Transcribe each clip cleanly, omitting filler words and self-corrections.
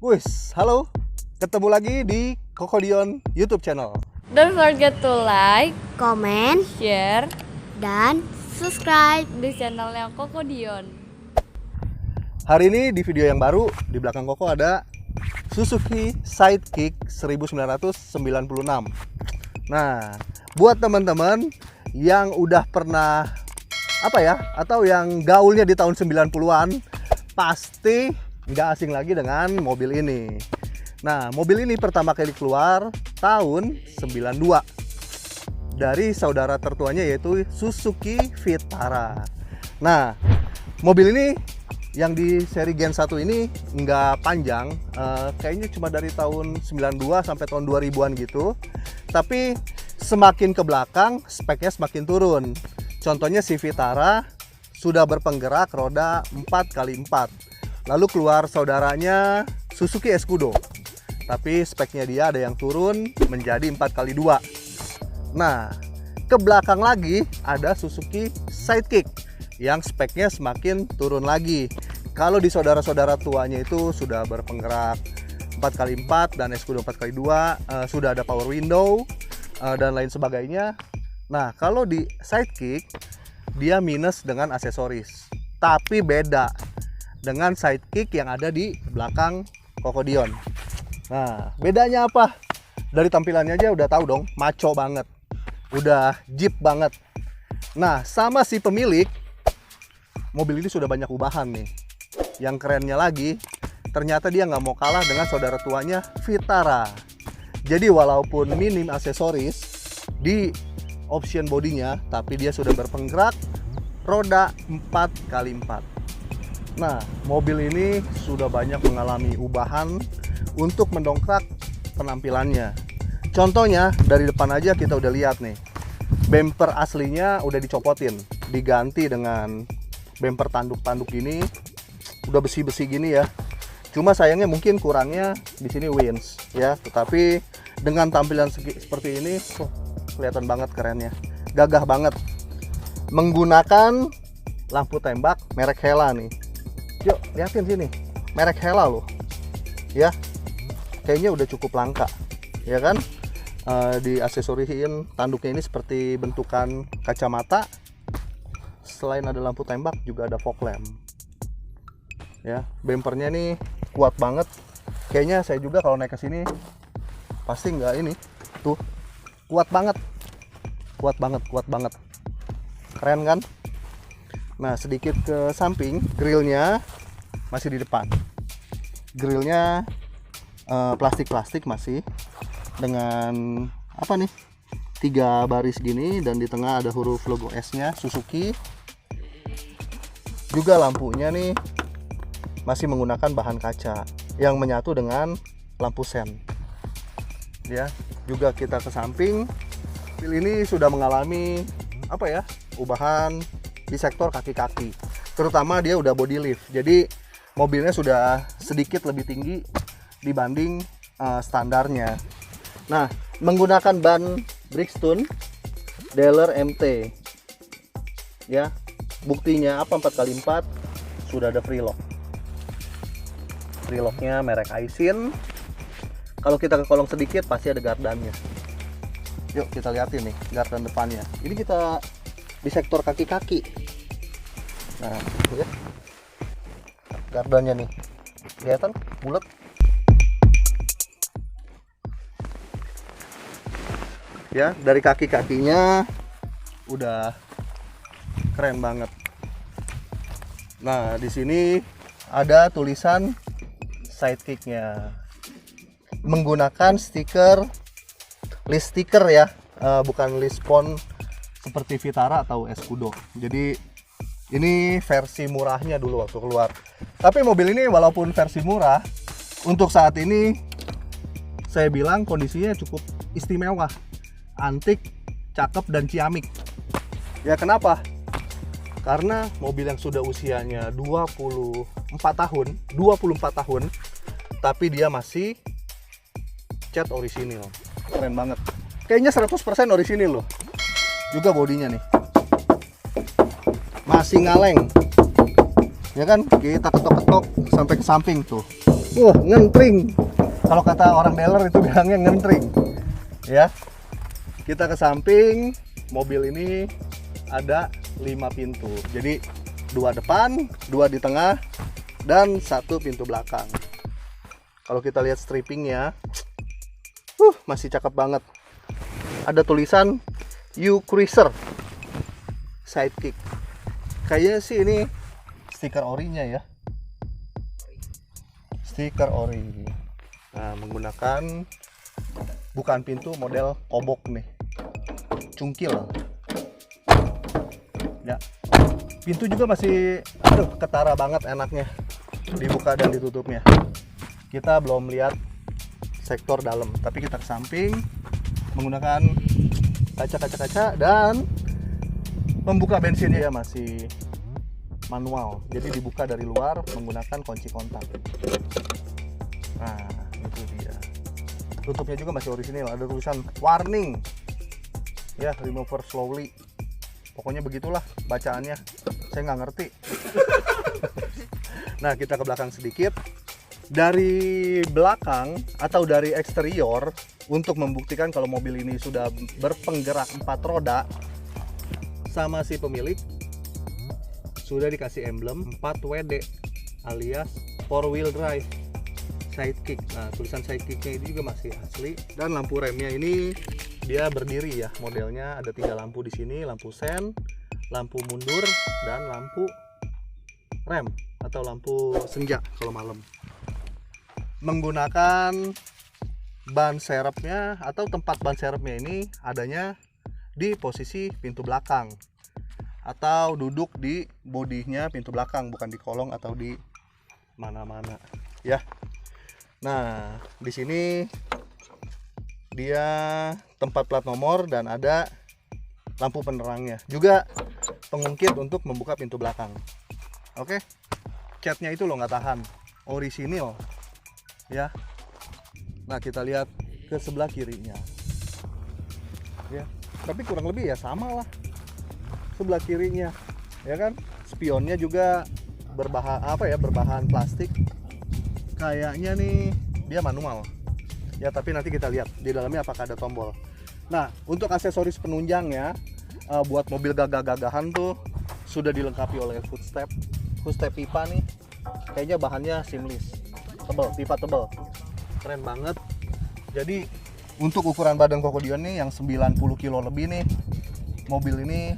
Wis, halo. Ketemu lagi di Kokodion YouTube channel. Don't forget to like, komen, share dan subscribe. di channelnya Kokodion. Hari ini di video yang baru, di belakang Koko ada Suzuki Sidekick 1996. Nah, buat teman-teman yang udah pernah atau yang gaulnya di tahun 90-an, pasti nggak asing lagi dengan mobil ini. Nah, mobil ini pertama kali keluar tahun 92 dari saudara tertuanya yaitu Suzuki Vitara. Nah, mobil ini yang di seri Gen 1 ini nggak panjang, kayaknya cuma dari tahun 92 sampai tahun 2000-an gitu. Tapi semakin ke belakang speknya semakin turun. Contohnya si Vitara sudah berpenggerak roda 4x4. Lalu keluar saudaranya Suzuki Escudo. Tapi speknya dia ada yang turun menjadi 4x2. Nah, ke belakang lagi ada Suzuki Sidekick yang speknya semakin turun lagi. Kalau di saudara-saudara tuanya itu sudah berpenggerak 4x4 dan Escudo 4x2, sudah ada power window dan lain sebagainya. Nah, kalau di Sidekick dia minus dengan aksesoris, tapi beda dengan Sidekick yang ada di belakang Kokodion. Nah, bedanya apa? Dari tampilannya aja udah tahu dong, maco banget, udah jeep banget. Nah, sama si pemilik mobil ini sudah banyak ubahan nih. Yang kerennya lagi, ternyata dia nggak mau kalah dengan saudara tuanya Vitara. Jadi walaupun minim aksesoris di option bodinya, tapi dia sudah berpenggerak roda 4x4. Nah, mobil ini sudah banyak mengalami ubahan untuk mendongkrak penampilannya. Contohnya dari depan aja kita udah lihat nih, bumper aslinya udah dicopotin, diganti dengan bumper tanduk-tanduk gini, udah besi-besi gini ya. Cuma sayangnya mungkin kurangnya di sini winch ya, tetapi dengan tampilan seperti ini, kelihatan banget kerennya, gagah banget. Menggunakan lampu tembak merek Hella nih. Yuk, lihatin sini, merek Hella loh, ya. Kayaknya udah cukup langka, ya kan? Diaksesorisin tanduknya ini seperti bentukan kacamata. Selain ada lampu tembak, juga ada fog lamp. Ya, bumpernya nih kuat banget. Kayaknya saya juga kalau naik ke sini pasti nggak ini, tuh, kuat banget, kuat banget. Keren kan? Nah, sedikit ke samping, grillnya masih di depan. Grillnya plastik masih dengan apa nih? 3 baris gini, dan di tengah ada huruf logo S-nya Suzuki. Juga lampunya nih masih menggunakan bahan kaca yang menyatu dengan lampu sen. Ya, juga kita ke samping. Mobil ini sudah mengalami ubahan di sektor kaki-kaki, terutama dia udah body lift, jadi mobilnya sudah sedikit lebih tinggi dibanding standarnya. Nah, menggunakan ban Bridgestone Dealer MT ya. Buktinya apa? 4x4 sudah ada free lock. Free locknya merek Aisin. Kalau kita ke kolong sedikit pasti ada gardannya. Yuk kita lihatin nih gardan depannya. Ini kita di sektor kaki-kaki. Nah, ya. Gardannya nih. Kelihatan bulat. Ya, dari kaki-kakinya udah keren banget. Nah, di sini ada tulisan Sidekick-nya. Menggunakan list stiker ya, bukan list font seperti Vitara atau Escudo. Jadi ini versi murahnya dulu waktu keluar. Tapi mobil ini walaupun versi murah, untuk saat ini saya bilang kondisinya cukup istimewa, antik, cakep, dan ciamik. Ya kenapa? Karena mobil yang sudah usianya 24 tahun, tapi dia masih cat orisinil. Keren banget. Kayaknya 100% orisinil loh. Juga bodinya nih masih ngaleng, ya kan? Kita ketok-ketok sampai ke samping tuh, Wah, ngentring. Kalau kata orang dealer itu bilangnya ngentring. Ya. Kita ke samping, mobil ini ada 5 pintu. Jadi 2 depan, 2 di tengah, dan 1 pintu belakang. Kalau kita lihat strippingnya, masih cakep banget. Ada tulisan U Cruiser Sidekick. Kayaknya sih ini stiker orinya ya. Stiker ori. Nah, menggunakan bukaan pintu model kobok nih, cungkil ya. Pintu juga masih ketara banget enaknya dibuka dan ditutupnya. Kita belum lihat sektor dalam, tapi kita ke samping menggunakan kaca dan pembuka bensinnya ya masih manual, jadi dibuka dari luar menggunakan kunci kontak. Nah, itu dia. Tutupnya juga masih orisinil, ada tulisan warning ya, remove slowly. Pokoknya begitulah bacaannya, saya nggak ngerti. Nah, kita ke belakang sedikit. Dari belakang atau dari eksterior, untuk membuktikan kalau mobil ini sudah berpenggerak 4 roda, sama si pemilik sudah dikasih emblem 4WD alias 4 wheel drive Sidekick. Nah, tulisan Sidekicknya ini juga masih asli. Dan lampu remnya ini dia berdiri ya, modelnya ada 3 lampu di sini, lampu sen, lampu mundur, dan lampu rem atau lampu senja kalau malam. Menggunakan ban serepnya atau tempat ban serepnya ini adanya di posisi pintu belakang atau duduk di bodinya pintu belakang, bukan di kolong atau di mana-mana ya. Nah, di sini dia tempat plat nomor dan ada lampu penerangnya, juga pengungkit untuk membuka pintu belakang. Oke, catnya itu loh nggak tahan, orisinil ya. Nah, kita lihat ke sebelah kirinya ya, tapi kurang lebih ya sama lah sebelah kirinya ya kan. Spionnya juga berbahan plastik. Kayaknya nih dia manual ya, tapi nanti kita lihat di dalamnya apakah ada tombol. Nah, untuk aksesoris penunjangnya, buat mobil gagah-gagahan tuh sudah dilengkapi oleh footstep pipa nih. Kayaknya bahannya seamless, tebel, pipa tebel, keren banget. Jadi untuk ukuran badan Kokodion nih yang 90 kilo lebih nih, mobil ini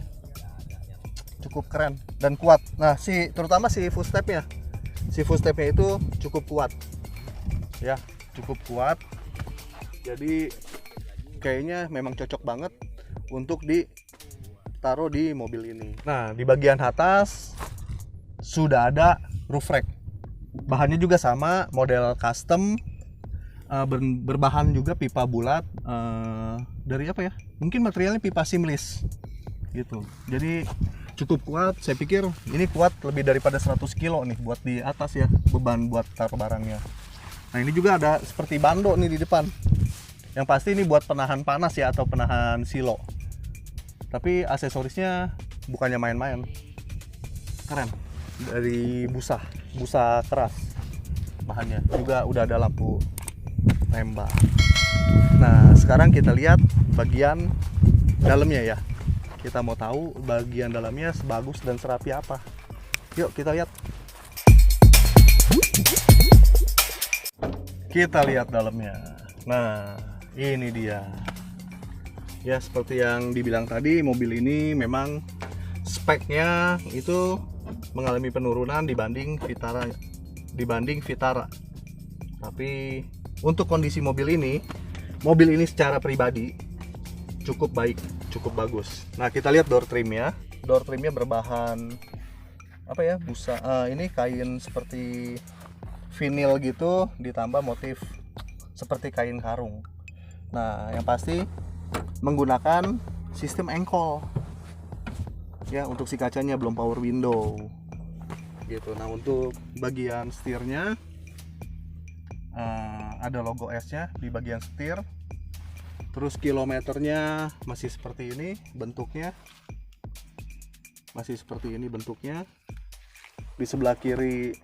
cukup keren dan kuat. Nah, terutama si footstepnya itu cukup kuat ya, cukup kuat. Jadi kayaknya memang cocok banget untuk ditaruh di mobil ini. Nah, di bagian atas sudah ada roof rack. Bahannya juga sama, model custom, berbahan juga pipa bulat, dari apa ya? Mungkin materialnya pipa seamless gitu. Jadi cukup kuat. Saya pikir ini kuat lebih daripada 100 kilo nih buat di atas ya, beban buat taruh barangnya. Nah, ini juga ada seperti bando nih di depan. Yang pasti ini buat penahan panas ya, atau penahan silo. Tapi aksesorisnya bukannya main-main, keren. Dari busa keras bahannya, juga udah ada lampu tembak. Nah, sekarang kita lihat bagian dalamnya ya. Kita mau tahu bagian dalamnya sebagus dan serapi apa. Yuk kita lihat. Kita lihat dalamnya. Nah, ini dia. Ya, seperti yang dibilang tadi, mobil ini memang speknya itu mengalami penurunan dibanding Vitara. Tapi untuk kondisi mobil ini secara pribadi cukup baik, cukup bagus. Nah, kita lihat door trimnya. Door trimnya berbahan apa ya? Busa. Ini kain seperti vinil gitu, ditambah motif seperti kain karung. Nah, yang pasti menggunakan sistem engkol. Ya, untuk si kacanya belum power window. Gitu. Nah, untuk bagian setirnya ada logo S-nya di bagian setir. Terus kilometernya masih seperti ini bentuknya. Di sebelah kiri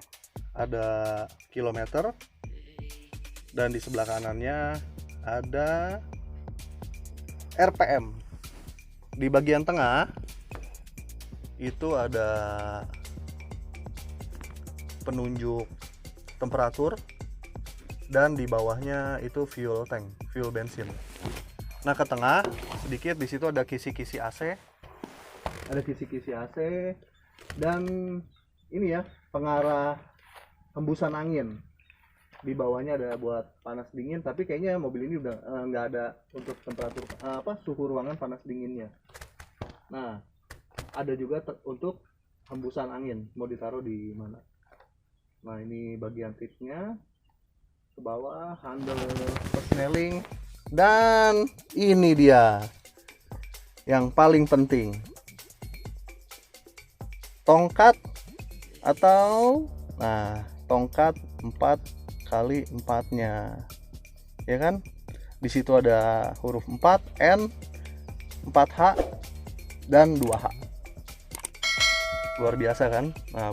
ada kilometer, dan di sebelah kanannya ada RPM. Di bagian tengah itu ada penunjuk temperatur, dan di bawahnya itu fuel tank, fuel bensin. Nah, ke tengah sedikit di situ ada kisi-kisi AC. Ada kisi-kisi AC dan ini ya, pengarah hembusan angin. Di bawahnya ada buat panas dingin, tapi kayaknya mobil ini udah nggak ada untuk temperatur suhu ruangan panas dinginnya. Nah, ada juga untuk hembusan angin, mau ditaruh di mana. Nah, ini bagian tipsnya. Ke bawah handle persneling, dan ini dia yang paling penting, tongkat atau tongkat 4x4-nya, ya kan? Di situ ada huruf 4, N, 4H, dan 2H. Luar biasa kan? Nah,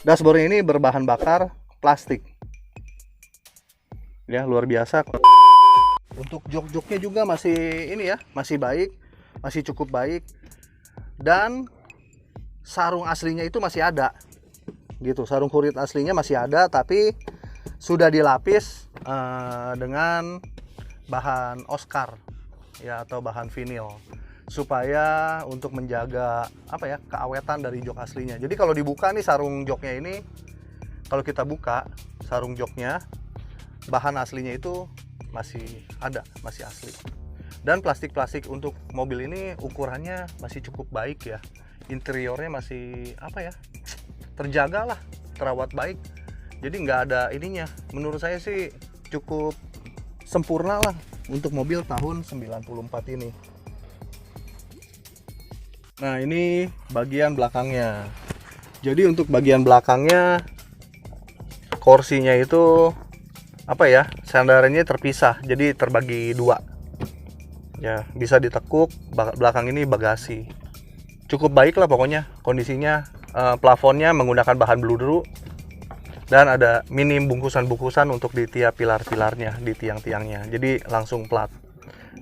dashboard ini berbahan bakar plastik. Ya, luar biasa. Untuk jok-joknya juga masih ini ya, masih baik, masih cukup baik. Dan sarung aslinya itu masih ada. Gitu, sarung kurit aslinya masih ada, tapi sudah dilapis dengan bahan Oscar ya, atau bahan vinil, supaya untuk menjaga keawetan dari jok aslinya. Jadi kalau dibuka nih sarung joknya ini, kalau kita buka sarung joknya, bahan aslinya itu masih ada, masih asli. Dan plastik-plastik untuk mobil ini ukurannya masih cukup baik ya. Interiornya masih terjaga lah, terawat baik. Jadi nggak ada ininya. Menurut saya sih cukup sempurna lah untuk mobil tahun 94 ini. Nah, ini bagian belakangnya. Jadi untuk bagian belakangnya, kursinya itu sandarannya terpisah, jadi terbagi dua ya, bisa ditekuk. Belakang ini bagasi, cukup baik lah pokoknya kondisinya. Plafonnya menggunakan bahan bludru, dan ada minim bungkusan-bungkusan untuk di tiap pilar-pilarnya, di tiang-tiangnya, jadi langsung plat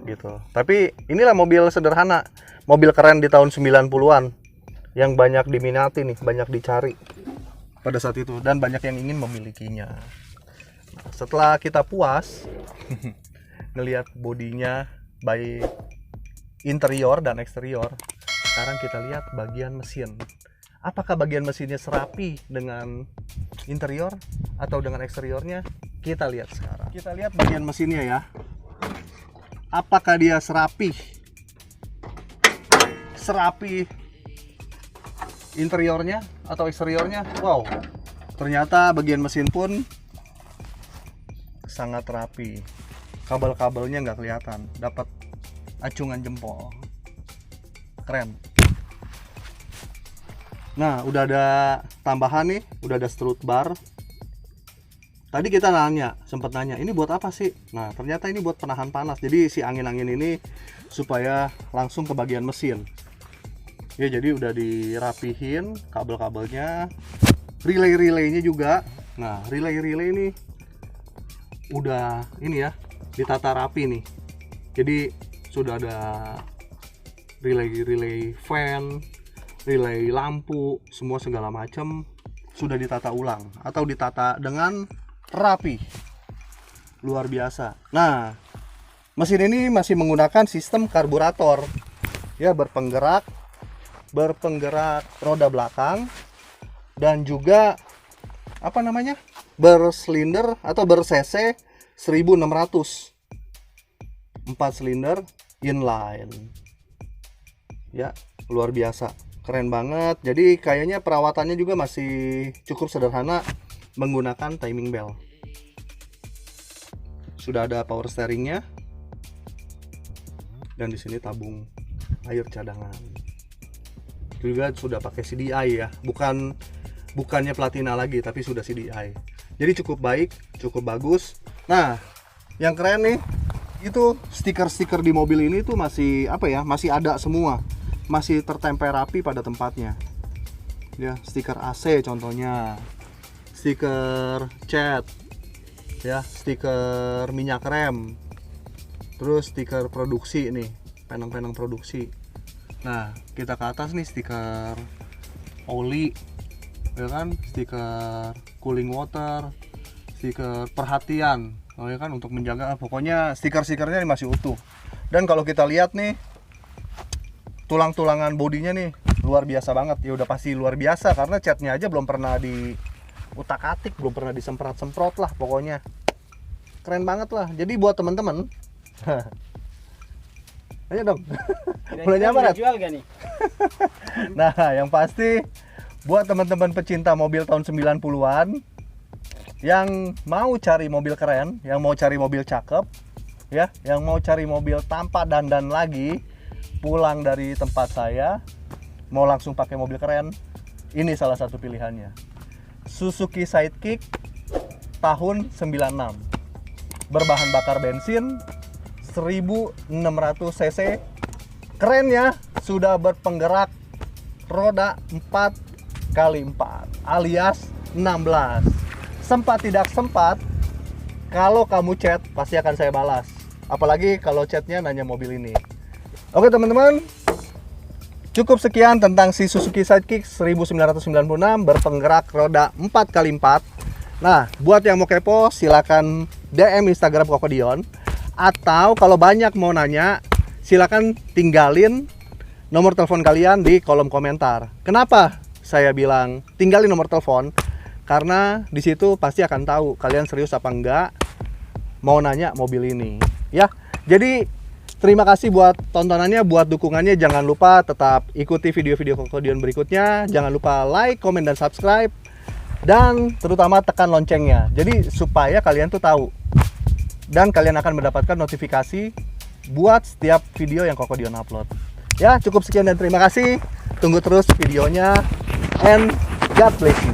gitu. Tapi inilah mobil sederhana, mobil keren di tahun 90-an yang banyak diminati nih, banyak dicari pada saat itu, dan banyak yang ingin memilikinya. Setelah kita puas ngelihat bodinya, baik interior dan eksterior, sekarang kita lihat bagian mesin. Apakah bagian mesinnya serapi dengan interior atau dengan eksteriornya? Kita lihat sekarang. Kita lihat bagian mesinnya ya. Apakah dia serapi interiornya atau eksteriornya? Wow, ternyata bagian mesin pun sangat rapi. Kabel-kabelnya nggak kelihatan, dapat acungan jempol. Keren. Nah, udah ada tambahan nih, udah ada strut bar. Tadi kita sempat nanya, ini buat apa sih? Nah, ternyata ini buat penahan panas. Jadi si angin-angin ini supaya langsung ke bagian mesin. Ya, jadi udah dirapihin kabel-kabelnya, relay-relaynya juga. Nah, relay-relay ini udah ditata rapi nih. Jadi sudah ada relay fan, relay lampu, semua segala macam sudah ditata ulang atau ditata dengan rapi. Luar biasa. Nah, mesin ini masih menggunakan sistem karburator ya, berpenggerak roda belakang, dan juga bersilinder atau ber-cc 1600, 4 silinder inline ya. Luar biasa, keren banget. Jadi kayaknya perawatannya juga masih cukup sederhana, menggunakan timing belt. Sudah ada power steeringnya, dan di sini tabung air cadangan. Juga sudah pakai CDI ya, bukannya Platina lagi, tapi sudah CDI. Jadi cukup baik, cukup bagus. Nah, yang keren nih, itu stiker-stiker di mobil ini tuh masih masih ada semua, masih tertempel rapi pada tempatnya. Ya, stiker AC contohnya, stiker cat, ya, stiker minyak rem, terus stiker produksi nih, penang-penang produksi. Nah, kita ke atas nih stiker oli, ya kan, stiker cooling water, stiker perhatian, ya kan, untuk menjaga. Pokoknya stiker-stikernya masih utuh. Dan kalau kita lihat nih, tulang-tulangan bodinya nih luar biasa banget. Ya udah pasti luar biasa karena catnya aja belum pernah di utak-atik, belum pernah disemprot-semprot lah, pokoknya keren banget lah. Jadi buat teman-teman, ayo dong, mulai nyaman. Jual gak nih? Nah, yang pasti buat teman-teman pecinta mobil tahun 90-an yang mau cari mobil keren, yang mau cari mobil cakep, ya, yang mau cari mobil tanpa dandan lagi, pulang dari tempat saya, mau langsung pakai mobil keren, ini salah satu pilihannya. Suzuki Sidekick tahun 96, berbahan bakar bensin 1600 cc, keren ya, sudah berpenggerak roda 4x4 alias 16. Sempat tidak sempat, kalau kamu chat pasti akan saya balas, apalagi kalau chatnya nanya mobil ini. Oke teman-teman, cukup sekian tentang si Suzuki Sidekick 1996 berpenggerak roda 4x4. Nah, buat yang mau kepo silakan DM Instagram Kokodion, atau kalau banyak mau nanya silakan tinggalin nomor telepon kalian di kolom komentar. Kenapa saya bilang tinggalin nomor telepon? Karena di situ pasti akan tahu kalian serius apa enggak mau nanya mobil ini, ya. Jadi terima kasih buat tontonannya, buat dukungannya. Jangan lupa tetap ikuti video-video Kokodion berikutnya. Jangan lupa like, komen, dan subscribe. Dan terutama tekan loncengnya. Jadi supaya kalian tuh tahu. Dan kalian akan mendapatkan notifikasi buat setiap video yang Kokodion upload. Ya, cukup sekian dan terima kasih. Tunggu terus videonya. And God bless you.